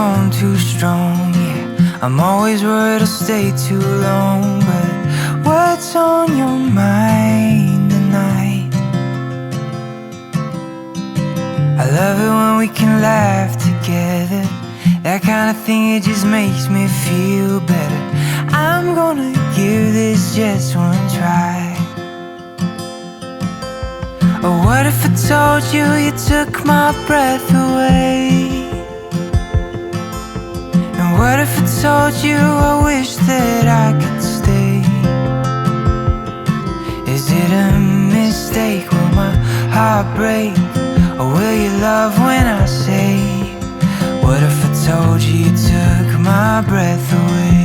on too strong, yeah. I'm always worried I'll stay too long, but what's on your mind tonight? I love it when we can laugh together. That kind of thing, it just makes me feel better. I'm gonna give this just one try. Oh, what if I told you you took my breath away? And what if I told you I wish that I could stay? Is it a mistake? Will my heart break? Or will you love when I say, what if I told you you took my breath away?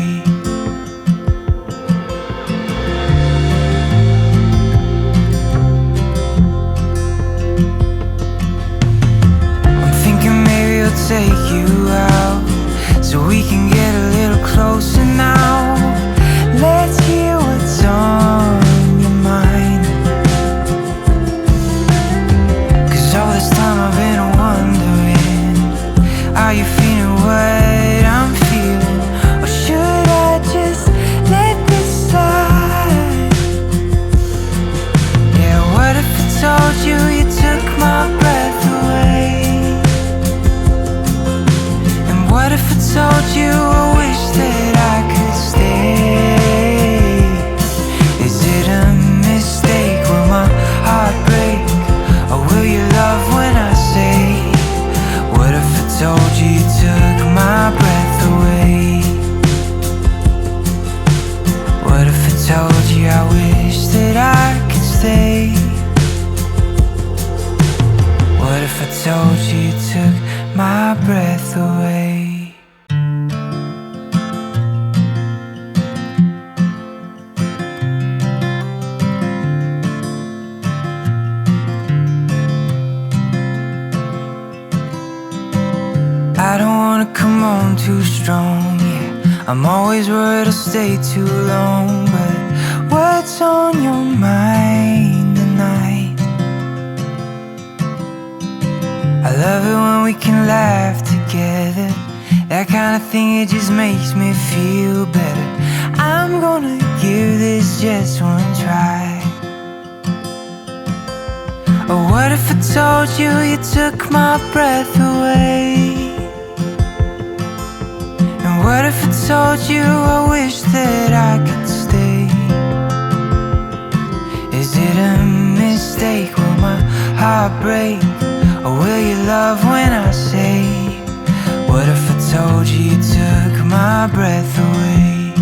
Take you out so we can get a little closer now. Let's hear what's on your mind. 'Cause all this time I've been wondering, are you feeling what I'm feeling? Or should I just let this slide? Yeah, what if I told you you took my breath away? What if I told you I wish that I could stay? Is it a mistake? Will my heart break? Or will you love when I say, what if I told you you took my breath away? What if I told you I wish that I could stay? What if I told you you took my breath away? I don't wanna come on too strong, yeah. I'm always worried I'll stay too long, but what's on your mind tonight? I love it when we can laugh together. That kind of thing, it just makes me feel better. I'm gonna give this just one try. Oh, what if I told you you took my breath away? What if I told you I wish that I could stay? Is it a mistake? Will my heart break? Or will you love when I say, what if I told you you took my breath away?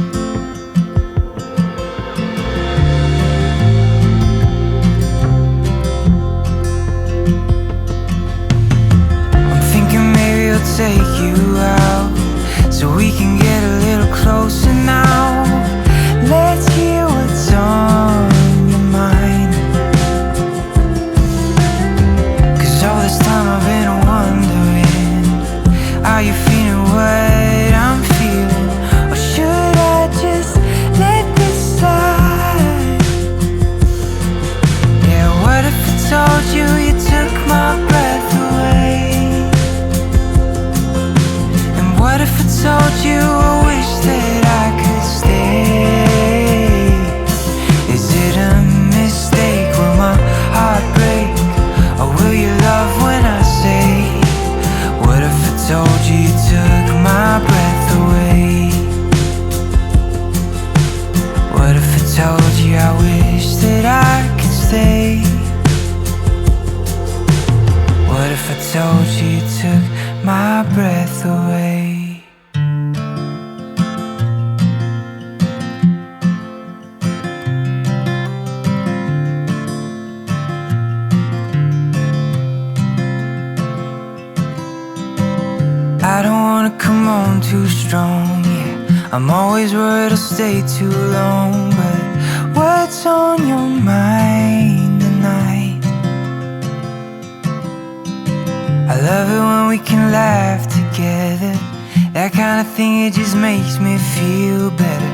I'm thinking maybe I'll take you out so we can get a little closer now. Let's hear what's on your mind. 'Cause all this time I've been wondering, are you feeling what I'm feeling? Or should I just let this slide? Yeah, what if I told you you took my breath away? What if I told you I wish that I could stay? Is it a mistake? Will my heart break? Or will you love when I say, what if I told you you took my breath away? What if I told you I wish that I could stay? What if I told you you took my breath away? I don't wanna come on too strong, yeah. I'm always worried I'll stay too long, but what's on your mind tonight? I love it when we can laugh together. That kind of thing, it just makes me feel better.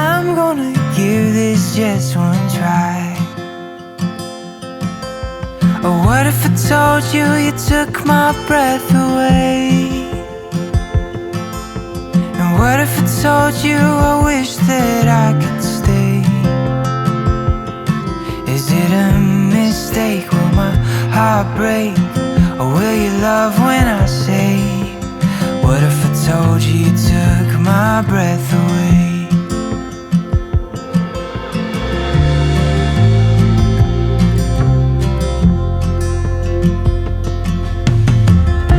I'm gonna give this just one try. Oh, what if I told you you took my breath away? told you I wish that I could stay? Is it a mistake? Will my heart break? Or will you love when I say, what if I told you you took my breath away?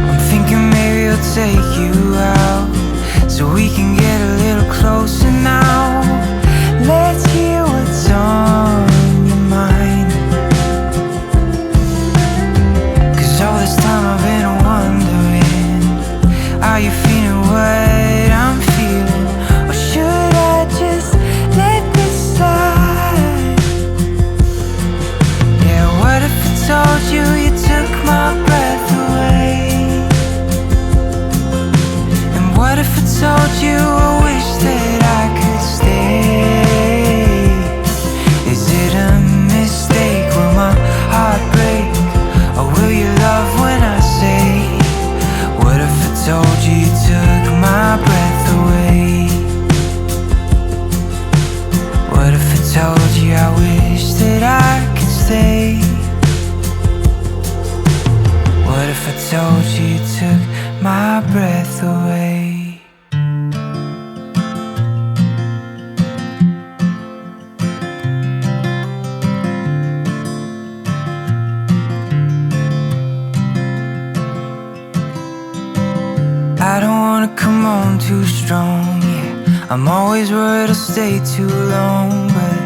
I'm thinking maybe I'll take you out so we can get a little closer now. Let's hear what's on your mind, 'cause all this time I've been wondering, are you feeling what I'm feeling? Or should I just let this slide? Yeah, what if I told you you took my breath away? What if I told you I wish that I could stay? Is it a mistake? Will my heart break? Or will you love when I say, what if I told you you took my breath away? What if I told you I wish that I could stay? What if I told you you took my breath away? I don't wanna come on too strong, yeah. I'm always worried I'll stay too long, but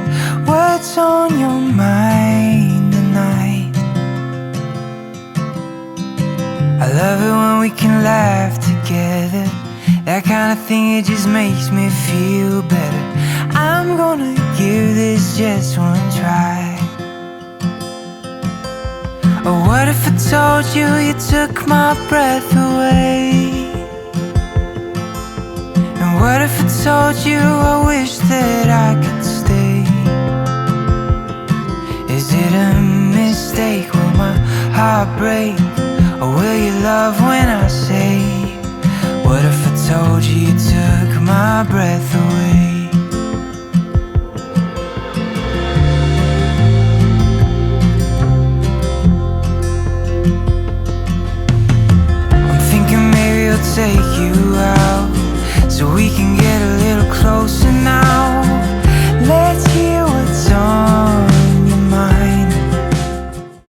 what's on your mind tonight? I love it when we can laugh together. That kind of thing, it just makes me feel better. I'm gonna give this just one try. Or what if I told you you took my breath away? What if I told you I wish that I could stay? Is it a mistake? Will my heart break? Or will you love when I say, what if I told you you took my breath away?